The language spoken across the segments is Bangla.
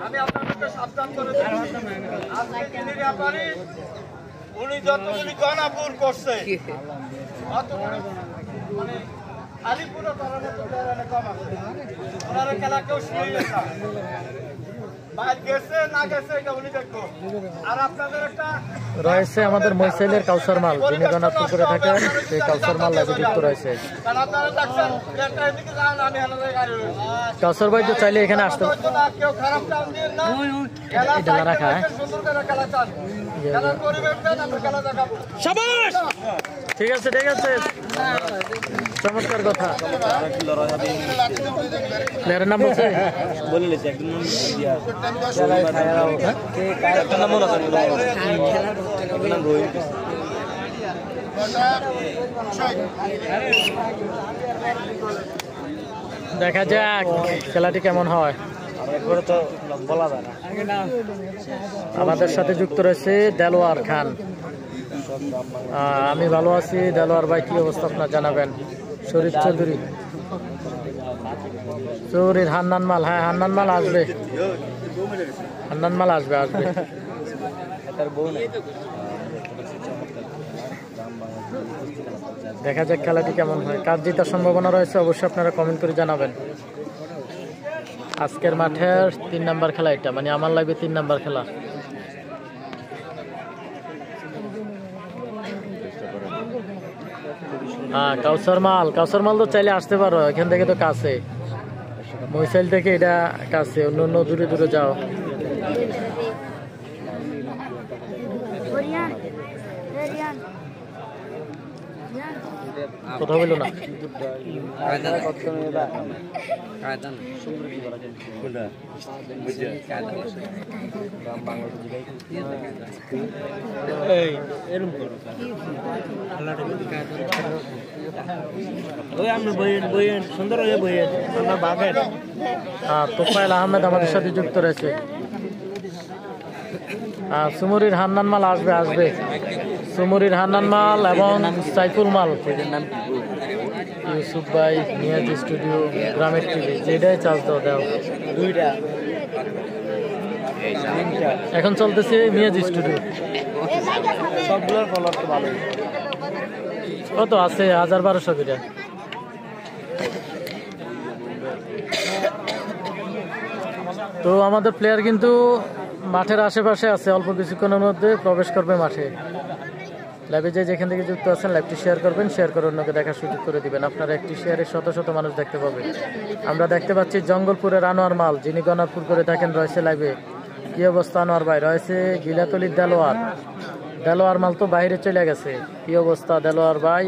আমি আপনাদেরকে সাবধান করে দিচ্ছি, আজকে যিনি ব্যাপারী উনি যতগুলি গণাপুর করছে অতগুলি মানে আলিপুরও করার মতো প্লেয়ার কম আছে। ওনারা খেলা কেউ শুনেই গেছে, বাইর গেছে না গেছে এটা উনি দেখবো। আর আপনাদের একটা রয়েছে আমাদের মইসাইলের কাউসার মাল, যিনি গণাপুর করে থাকেন সেই কাউসার মাল লাইভে যুক্ত রয়েছে। কারণ আপনারা দেখছেন প্লেয়ারটা এদিকে যান, আমি হানারে গাড়ি রয়েছে। কাউসার ভাই তো চাইলে এখানে আসতে কেউ খারাপ চান দিন না, এটা রাখা সুন্দর করে খেলা চান, খেলার পরিবেশ দেন, আমরা খেলা দেখাবো। শাবাশ, ঠিক আছে ঠিক আছে, চমৎকার কথা। প্লেয়ারের নাম বলছে দেখা যাক খেলাটি কেমন হয়। আমাদের সাথে যুক্ত রয়েছে দেলোয়ার খান। আমি ভালো আছি। দেলোয়ার ভাই কি অবস্থা আপনার জানাবেন। শরীফ চৌধুরী, চৌধুরীর হান্নান মাল, হ্যাঁ হান্নান মাল আসবে, হান্নান মাল আসবে আসবে। দেখা যাক খেলাটি কেমন হয়, কার জেতার সম্ভাবনা রয়েছে অবশ্যই আপনারা কমেন্ট করে জানাবেন। আজকের মাঠের 3 নাম্বার খেলা এটা, মানে আমার লাইভে 3 নাম্বার খেলা। হ্যাঁ কাউসার মাল, কাউসার মাল তো চাইলে আসতে পারো, এখান থেকে তো কাছে, মইসাইল থেকে এটা কাছে, অন্য অন্য দূরে দূরে যাও। কথা বললো না, সুন্দর হয়ে বইয়ের আমরা বাঘের। তোফায়েল আহমেদ আমাদের সাথে যুক্ত রয়েছে। সুমুরির হান্নান মাল আসবে আসবে, সুমুরির হান্নান মাল এবং সাইফুল মাল, ইউসুফ ভাই, নিয়াজি স্টুডিও, গ্রামের টিভি, যেটাই চার্জ দাও দাও। দুইটা এখন চলতেছে মিয়াজি স্টুডিও, সবগুলোর ফলোয়ার তো ভালো। কত আছে 1200 করে। তো আমাদের প্লেয়ার কিন্তু মাঠের আশেপাশে আছে, অল্প কিছুক্ষণের মধ্যে প্রবেশ করবে মাঠে। লাইভে যে যেখান থেকে যুক্ত আছেন লাইভটি শেয়ার করবেন, শেয়ার করে অন্যকে দেখার সুযোগ করে দিবেন। আপনারা একটি শেয়ারে শত শত মানুষ দেখতে পাবে। আমরা দেখতে পাচ্ছি জঙ্গলপুরের আনোয়ার মাল, যিনি গণাপুর করে থাকেন, রয়েছে লাইভে। কি অবস্থা আনোয়ার ভাই? রয়েছে গিলাতলির দেলোয়ার, দেলোয়ার মাল তো বাইরে চলে গেছে। কি অবস্থা দেলোয়ার ভাই?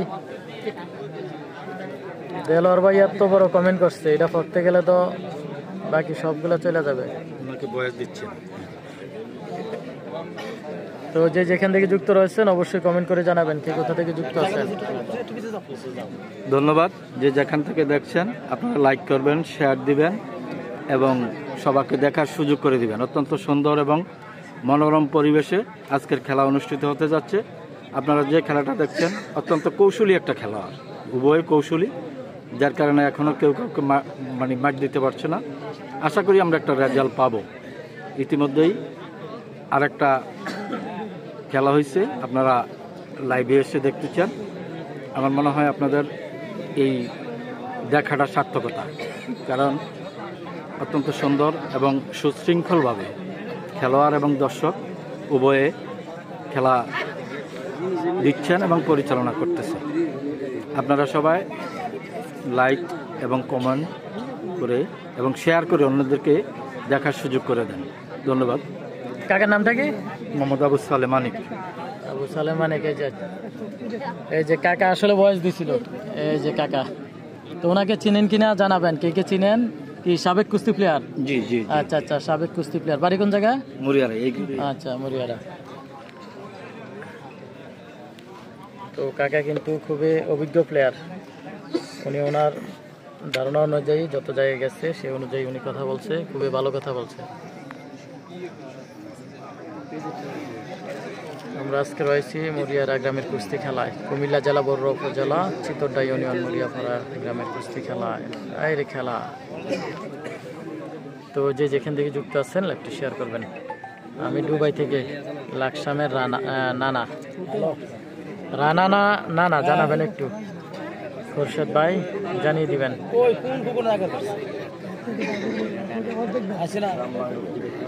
দেলোয়ার ভাই এত বড় কমেন্ট করছে, এটা পড়তে গেলে তো বাকি সবগুলো চলে যাবে। তো যে যেখান থেকে যুক্ত রয়েছেন অবশ্যই কমেন্ট করে জানাবেন কে কোথা থেকে যুক্ত আছেন। ধন্যবাদ। যে যেখান থেকে দেখছেন আপনারা লাইক করবেন, শেয়ার দিবেন এবং সবাইকে দেখার সুযোগ করে দিবেন। অত্যন্ত সুন্দর এবং মনোরম পরিবেশে আজকের খেলা অনুষ্ঠিত হতে যাচ্ছে। আপনারা যে খেলাটা দেখছেন অত্যন্ত কৌশলী একটা খেলা, উভয় কৌশলী, যার কারণে এখনও কেউ কাউকে মানে মাঠ দিতে পারছে না। আশা করি আমরা একটা রেজাল্ট পাবো। ইতিমধ্যেই আরেকটা খেলা হয়েছে, আপনারা লাইভে এসে দেখতে চান। আমার মনে হয় আপনাদের এই দেখাটা সার্থকতা, কারণ অত্যন্ত সুন্দর এবং সুশৃঙ্খলভাবে খেলোয়াড় এবং দর্শক উভয়ে খেলা দিচ্ছেন এবং পরিচালনা করতেছেন। আপনারা সবাই লাইক এবং কমেন্ট করে এবং শেয়ার করে অন্যদেরকে দেখার সুযোগ করে দেন। ধন্যবাদ। কাকার নামটা কি? মোহাম্মদ আবু সালে মানিক। আবু সালে মানিক। এই যে কাকা আসলে বয়স দিছিল, এই যে কাকা, তো ওনাকে চিনেন কিনা জানাবেন, কে কে চিনেন? কি সাবেক কুস্তি প্লেয়ার? জি জি। আচ্ছা আচ্ছা, সাবেক কুস্তি প্লেয়ার। বাড়ি কোন জায়গা? মরিয়ারা। আচ্ছা মরিয়ারা। তো কাকা কিন্তু খুবই অভিজ্ঞ প্লেয়ার। উনি ওনার ধারণা অনুযায়ী যত জায়গায় গেছে সেই অনুযায়ী উনি কথা বলছে, খুবই ভালো কথা বলছে। আমরা আজকে রয়েছি মরিয়ারা গ্রামের কুস্তি খেলায়, কুমিল্লা জেলা বড়ুয়া উপজেলা চিতরডা ইউনিয়ন মরিয়াপাড়া গ্রামের কুস্তি খেলায়। এই রে খেলা তো যে যেখান থেকে যুক্ত আছেন লাইভটি শেয়ার করবেন। আমি দুবাই থেকে লাকসামের নানা নানা জানাবেন একটু, খোরশেদ ভাই জানিয়ে দিবেন।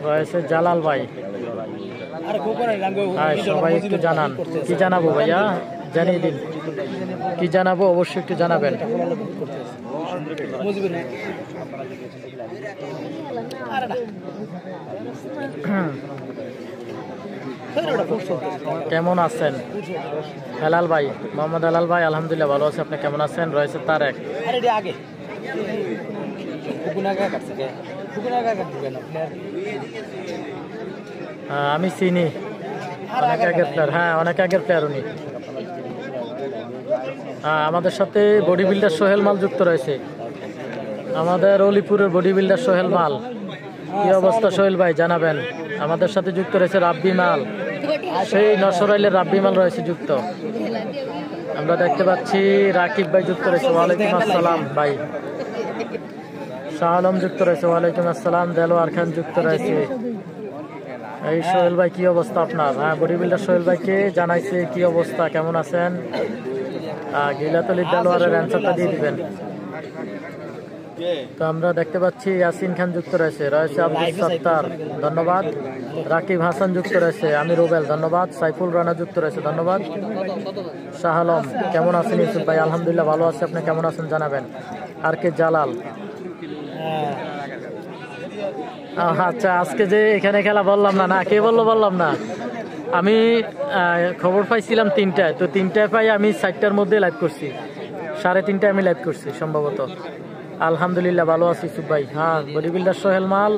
রয়েছে জালাল ভাই, হ্যাঁ সবাই একটু জানান। কি জানাবো ভাইয়া, জানিয়ে দিন কি জানাবো, অবশ্যই একটু জানাবেন। কেমন আছেন হেলাল ভাই, মোহাম্মদ হেলাল ভাই? আলহামদুলিল্লাহ ভালো আছে, আপনি কেমন আছেন? রয়েছে তারেক। আমি চিনি, অনেক আগের প্লেয়ার, হ্যাঁ অনেক আগের প্লেয়ার উনি। আমাদের সাথে বডি বিল্ডার সোহেল মাল যুক্ত রয়েছে, আমাদের অলিপুরের বডি বিল্ডার সোহেল মাল। কি অবস্থা সোহেল ভাই জানাবেন। আমাদের সাথে যুক্ত রয়েছে রাব্বি মাল, সেই নসরাইলের রাব্বি মাল রয়েছে যুক্ত। আমরা দেখতে পাচ্ছি রাকিব ভাই যুক্ত রয়েছে, ওয়ালাইকুম আসসালাম ভাই। শাহ আলম যুক্ত রয়েছে, ওয়ালাইকুম আসসালাম। দেলোয়ার খান যুক্ত রয়েছে। এই সোহেল ভাই কি অবস্থা আপনার? হ্যাঁ বডি বিল্ডার সোহেল ভাইকে জানাইছে কি অবস্থা, কেমন আছেন? গিলাতলি দেলোয়ারের অ্যান্সারটা দিয়ে দিবেন। তো আমরা দেখতে পাচ্ছি ইয়াসিন খান যুক্ত রয়েছে, আব্দুল সত্তার ধন্যবাদ। রাকিব হাসান যুক্ত রয়েছে, আমি রুবেল ধন্যবাদ। সাইফুল রানা যুক্ত রয়েছে ধন্যবাদ। শাহ আলম কেমন আছেন? ইউসুফ ভাই আলহামদুলিল্লাহ ভালো আছে, আপনি কেমন আছেন জানাবেন। আর কে জালাল, আচ্ছা আজকে যে এখানে খেলা বললাম না, না কে বললো বললাম না, আমি খবর পাইছিলাম 3টায়, তো 3টায় পাই আমি 4টার মধ্যে লাইভ করছি, 3:30টায় আমি লাইভ করছি সম্ভবত। আলহামদুলিল্লাহ ভালো আছি ইউসুফ ভাই। হ্যাঁ বডি বিল্ডার সোহেল মাল,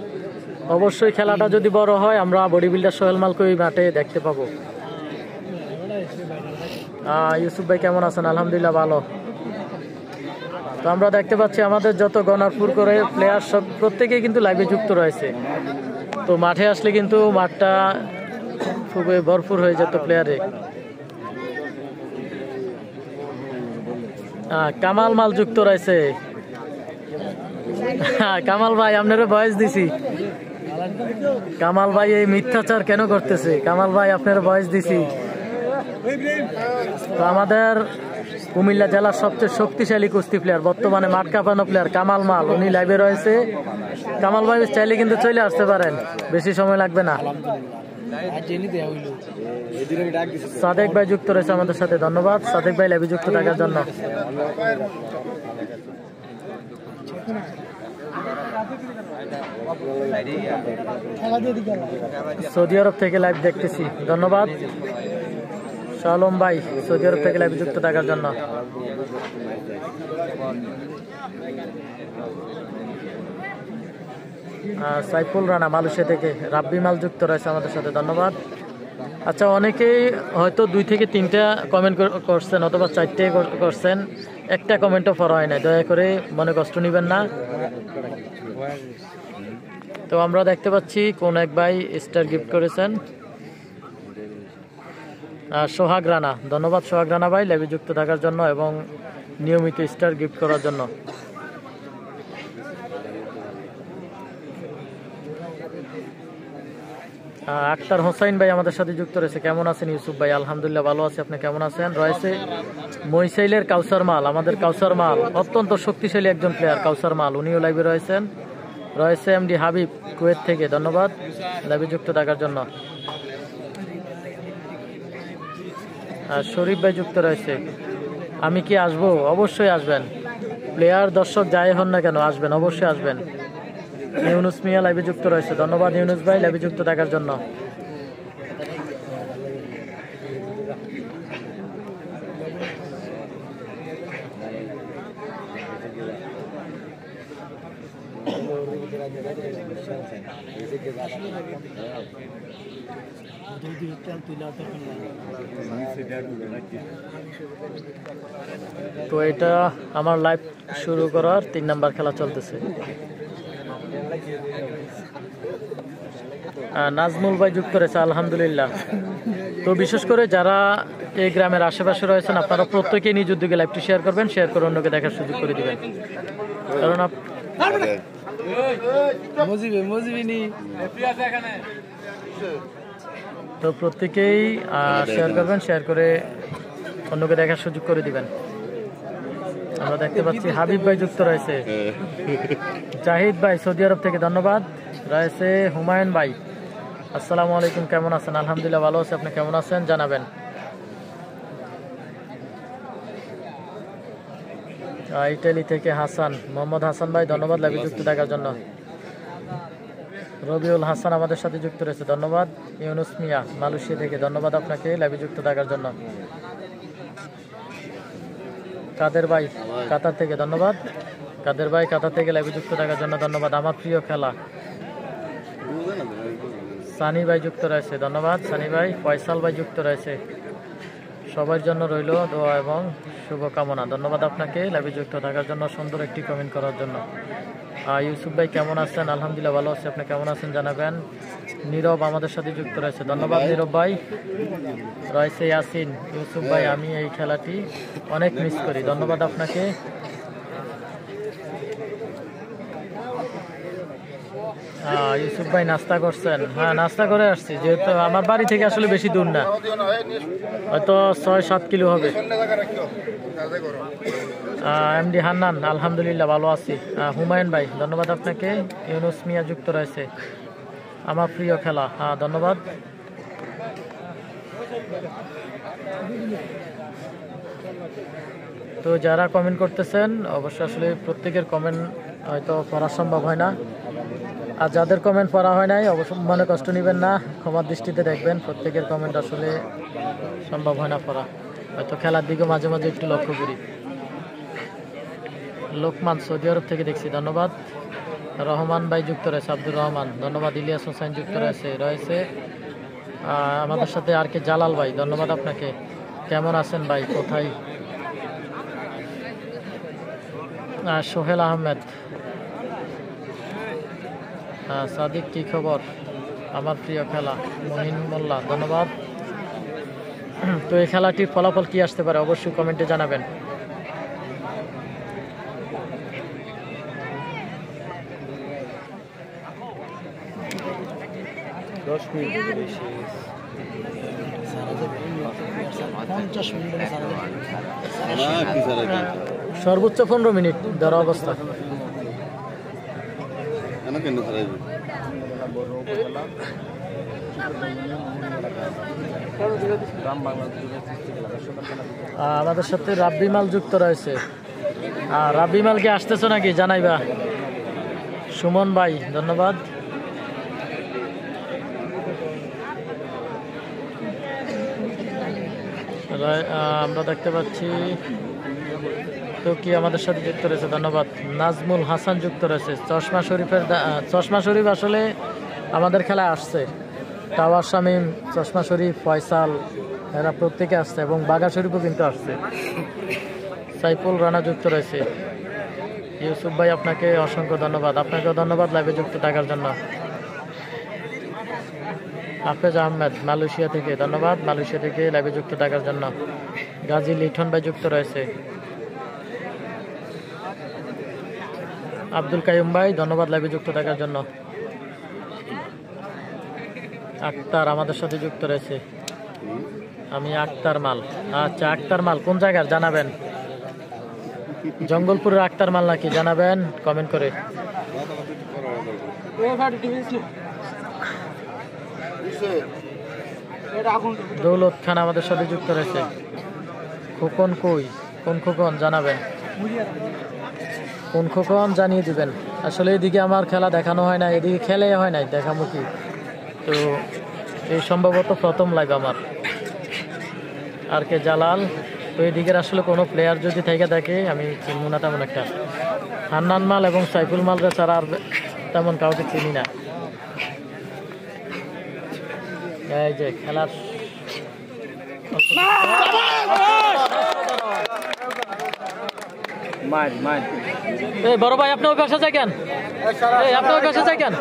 অবশ্যই খেলাটা যদি বড় হয় আমরা বডি বিল্ডার সোহেল মালকে ওই মাঠে দেখতে পাবো। ইউসুফ ভাই কেমন আছেন? আলহামদুলিল্লাহ ভালো। তো আমরা দেখতে পাচ্ছি আমাদের যত গণারপুর করে প্লেয়ার সব প্রত্যেকেই কিন্তু লাইভে যুক্ত রয়েছে। তো মাঠে আসলে কিন্তু মাঠটা খুবই ভরপুর হয়ে যেত প্লেয়ারে। কামাল মাল যুক্ত রয়েছে। কামাল ভাই আপনার বয়স দিছি। কামাল ভাই এই মিথ্যাচার কেন করতেছে? কামাল ভাই আপনার বয়স দিছি। তো আমাদের কুমিল্লা জেলার সবচেয়ে শক্তিশালী কুস্তি প্লেয়ার, বর্তমানে মাঠ কাঁপানো প্লেয়ার কামাল মাল, উনি লাইভে রয়েছে। কামাল ভাই চাইলে কিন্তু চলে আসতে পারেন, বেশি সময় লাগবে না। সাদেক ভাই যুক্ত রয়েছে আমাদের সাথে ধন্যবাদ। সাদেক ভাই লাইভে যুক্ত থাকার জন্য। সৌদি আরব থেকে লাইভ দেখতেছি ধন্যবাদ। শালম ভাই সৌদি আরব থেকে লাইভ যুক্ত থাকার জন্য। সাইফুল রানা মালয়েশিয়া থেকে, রাব্বি মাল যুক্ত রয়েছে আমাদের সাথে ধন্যবাদ। আচ্ছা অনেকেই হয়তো 2 থেকে 3টা কমেন্ট করছেন অথবা 4টে করছেন, একটা কমেন্টও পড়া হয় না, দয়া করে মনে কষ্ট নেবেন না। তো আমরা দেখতে পাচ্ছি কোন এক ভাই স্টার গিফট করেছেন, সোহাগ রানা ধন্যবাদ। সোহাগ রানা ভাই লাইভে যুক্ত থাকার জন্য এবং নিয়মিত স্টার গিফট করার জন্য। আক্তার হোসাইন ভাই আমাদের সাথে যুক্ত রয়েছে, কেমন আছেন ইউসুফ ভাই? আলহামদুলিল্লাহ ভালো আছে, আপনি কেমন আছেন? রয়েছে মইসাইলের কাউসার মাল, আমাদের কাউসার মাল অত্যন্ত শক্তিশালী একজন প্লেয়ার কাউসার মাল, উনিও লাইভে রয়েছেন। রয়েছে এমডি হাবিব কুয়েত থেকে ধন্যবাদ লাইভে যুক্ত থাকার জন্য। শরীফ ভাই যুক্ত রয়েছে, আমি কি আসবো? অবশ্যই আসবেন, প্লেয়ার দর্শক যাই হন না কেন আসবেন, অবশ্যই আসবেন। ইউনুস মিয়া লাইভে যুক্ত রয়েছে ধন্যবাদ ইউনুস ভাই লাইভে যুক্ত থাকার জন্য। তো এটা আমার লাইভ শুরু করার 3 নাম্বার খেলা চলতেছে। নাজমুল ভাই যুক্ত রয়েছে আলহামদুলিল্লাহ। তো বিশেষ করে যারা এই গ্রামের আশেপাশে রয়েছেন আপনারা প্রত্যেকেই নিজ উদ্যোগে লাইভটি শেয়ার করবেন, শেয়ার করে অন্যকে দেখার সুযোগ করে দিবেন, কারণ তো প্রত্যেকেই শেয়ার করবেন, শেয়ার করে অন্যকে দেখার সুযোগ করে দিবেন। আমরা দেখতে পাচ্ছি হাবিব ভাই যুক্ত রয়েছে, জাহিদ ভাই সৌদি আরব থেকে ধন্যবাদ রয়েছে, হুমায়ুন ভাই আসসালামু আলাইকুম, কেমন আছেন? আলহামদুলিল্লাহ ভালো আছি, আপনি কেমন আছেন জানাবেন। ইটালি থেকে হাসান, মোহাম্মদ হাসান ভাই ধন্যবাদ লাইভে যুক্ত থাকার জন্য। রবিউল হাসান আমাদের সাথে যুক্ত রয়েছে, ধন্যবাদ। ইউনুস মিয়া মালয়েশিয়া থেকে ধন্যবাদ আপনাকে লাইভে যুক্ত থাকার জন্য। কাদের ভাই কাতার থেকে ধন্যবাদ, কাদের ভাই কাতার থেকে লাইভে যুক্ত থাকার জন্য ধন্যবাদ। আমার প্রিয় খেলা সানি ভাই যুক্ত রয়েছে, ধন্যবাদ সানি ভাই। ফয়সাল ভাই যুক্ত রয়েছে, সবার জন্য রইল দোয়া এবং শুভকামনা, ধন্যবাদ আপনাকে লাইভে যুক্ত থাকার জন্য, সুন্দর একটি কমেন্ট করার জন্য। ইউসুফ ভাই কেমন আছেন? আলহামদুলিল্লাহ ভালো আছি, আপনি কেমন আছেন জানাবেন। নীরব আমাদের সাথে যুক্ত রয়েছে, ধন্যবাদ নীরব ভাই। রয়েছে ইয়াসিন, ইউসুফ ভাই আমি এই খেলাটি অনেক মিস করি, ধন্যবাদ আপনাকে। ইউসুফ ভাই নাস্তা করছেন? হ্যাঁ নাস্তা করে আসছি, যেহেতু আমার বাড়ি থেকে আসলে বেশি দূর না, হয়তো 6-7 কিলো হবে। এমডি হান্নান আলহামদুলিল্লাহ ভালো আছি। হুমায়ুন ভাই ধন্যবাদ আপনাকে। ইউনুস মিয়া যুক্ত রয়েছে, আমার প্রিয় খেলা, হ্যাঁ ধন্যবাদ। তো যারা কমেন্ট করতেছেন অবশ্যই আসলে প্রত্যেকের কমেন্ট হয়তো পড়া সম্ভব হয় না, আর যাদের কমেন্ট পড়া হয় নাই অবশ্য মনে কষ্ট নেবেন না, ক্ষমার দৃষ্টিতে দেখবেন। প্রত্যেকের কমেন্ট আসলে সম্ভব হয় না পড়া, হয়তো খেলার দিকে মাঝে মাঝে একটু লক্ষ্য করি। লোকমান সৌদি আরব থেকে দেখছি, ধন্যবাদ। রহমান ভাই যুক্ত রয়েছে, আব্দুর রহমান ধন্যবাদ। ইলিয়াস হোসেন যুক্ত রয়েছে আমাদের সাথে। আর কে জালাল ভাই ধন্যবাদ আপনাকে, কেমন আছেন ভাই, কোথায়? সোহেল আহমেদ, সাদিক কি খবর? আমার প্রিয় খেলা মহিন মোল্লা ধন্যবাদ। তো এই খেলাটির ফলাফল কি আসতে পারে অবশ্যই কমেন্টে জানাবেন। সর্বোচ্চ 15 মিনিট ধরা অবস্থা। আমাদের সাথে রাব্বি মাল যুক্ত রয়েছে, রাব্বি মাল কি আসতেছো নাকি জানাইবা। সুমন ভাই ধন্যবাদ। আমরা দেখতে পাচ্ছি তো কি আমাদের সাথে যুক্ত রয়েছে, ধন্যবাদ। নাজমুল হাসান যুক্ত রয়েছে, চশমা শরীফের চশমা শরীফ আসলে আমাদের খেলায় আসছে, টাওয়ার শামীম, চশমা শরীফ, ফয়সাল এরা প্রত্যেকে আসছে, এবং বাঘা শরীফও কিন্তু আসছে। সাইফুল রানা যুক্ত রয়েছে। ইউসুফ ভাই আপনাকে অসংখ্য ধন্যবাদ, আপনাকেও ধন্যবাদ লাইভে যুক্ত থাকার জন্য। হাফেজ আহমেদ মালয়েশিয়া থেকে ধন্যবাদ, মালয়েশিয়া থেকে লাইভে যুক্ত থাকার জন্য। গাজী লিঠন ভাই যুক্ত রয়েছে। আব্দুল কাইম ভাই ধন্যবাদ লাইভে যুক্ত থাকার জন্য। আক্তার আমাদের সাথে যুক্ত রয়েছে, আমি আক্তার মাল। আচ্ছা আক্তার মাল কোন জায়গার জানাবেন, জঙ্গলপুরের আক্তার মাল নাকি জানাবেন কমেন্ট করে। দৌলত খান আমাদের সাথে যুক্ত রয়েছে। খোকন কই, কোন খোকন জানাবেন, কোন খোকন জানিয়ে দিবেন। আসলে এদিকে আমার খেলা দেখানো হয় না, এদিকে খেলে হয় নাই দেখামুখি, তো এই সম্ভবত প্রথম লাইভ আমার। আর কে জালাল, তো এদিকের আসলে কোনো প্লেয়ার যদি থেকে থাকে আমি চিনব না তেমন একটা। হান্নান মাল এবং সাইফুল মালরা ছাড়া আর তেমন কাউকে চিনি না। এই যে খেলার এই বড় ভাই আপনি ওই পাশে যাই কেন, আপনি ওই পাশে যাই কেন?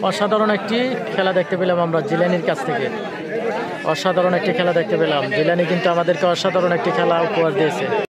অসাধারণ একটি খেলা দেখতে পেলাম আমরা জিলানির কাছ থেকে। অসাধারণ একটি খেলা দেখতে পেলাম। জিলানি কিন্তু আমাদেরকে অসাধারণ একটি খেলা উপহার দিয়েছে।